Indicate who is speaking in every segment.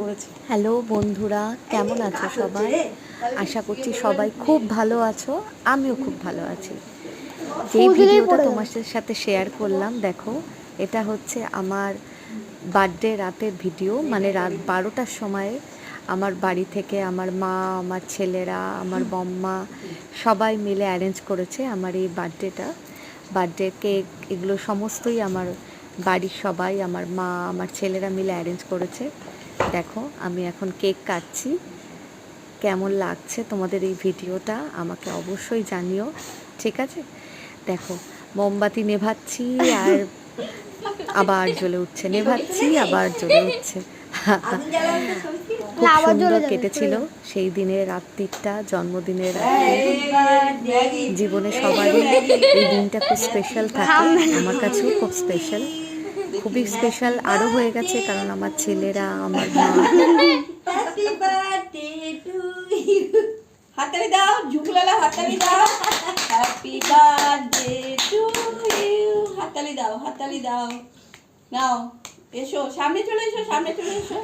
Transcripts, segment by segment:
Speaker 1: করেছি।
Speaker 2: হ্যালো বন্ধুরা, কেমন আছো সবাই? আশা করছি সবাই খুব ভালো আছো। আমিও খুব ভালো আছি। যেই ভিডিওটা তোমাদের সাথে শেয়ার করলাম, দেখো এটা হচ্ছে আমার বার্থডে রাতের ভিডিও। মানে রাত 12টার সময় আমার বাড়ি থেকে আমার মা, আমার ছেলেরা, আমার বম্মা সবাই মিলে অ্যারেঞ্জ করেছে আমার এই বার্থডে কেক এগুলো সমস্তই আমার বাড়ির সবাই, আমার মা, আমার ছেলেরা মিলে অ্যারেঞ্জ করেছে। দেখো আমি এখন কেক কাটছি। কেমন লাগছে তোমাদের এই ভিডিওটা আমাকে অবশ্যই জানিও, ঠিক আছে? দেখো মোমবাতি নেভাচ্ছি আর আবার জ্বলে উঠছে, নেভাচ্ছি আবার জ্বলে উঠছে। খুব সুন্দর কেটেছিল সেই দিনের রাত্রিটা, জন্মদিনের রাত্রি। জীবনে সবারই এই দিনটা খুব স্পেশাল থাকে, আমার কাছেও খুব স্পেশাল, খুবই স্পেশাল আরও হয়ে গেছে কারণ আমার ছেলেরা, আমার মা।
Speaker 3: Happy birthday to you. হাততালি দাও, ঝুঁকলালা হাততালি দাও। Happy birthday to you. হাততালি দাও, হাততালি দাও। নাও এসো, সামনে চলে এসো, সামনে চলে এসো।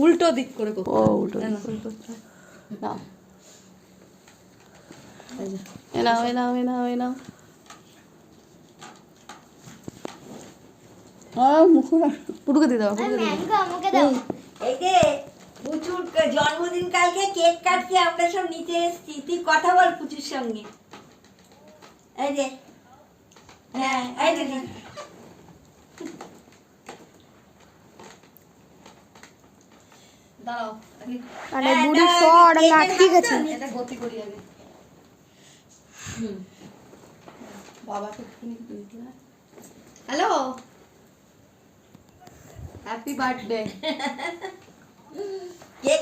Speaker 3: উল্টো দিক করে করতে
Speaker 1: ও উল্টো দিক করে করতে হয়।
Speaker 3: নাও
Speaker 1: এ নাও, এ নাও, এ নাও, এ নাও। পুটুকে দিয়ে দাও, পুটুকে দিয়ে দাও।
Speaker 4: আমাকে দাও।
Speaker 3: এই যে পুচুর জন্মদিন কালকে কেক কাটতে আমরা সব নিচে এসেছি, তুই কথা বল পুচুর সঙ্গে। এই যে হ্যাঁ, এই যে
Speaker 1: দাঁড়াও,
Speaker 4: আরে বুড়ি শট আমি আটকে গেছি।
Speaker 1: এটা গতি করি আগে। বাবাকে হ্যালো, হ্যাপি বার্থডে।
Speaker 3: কেক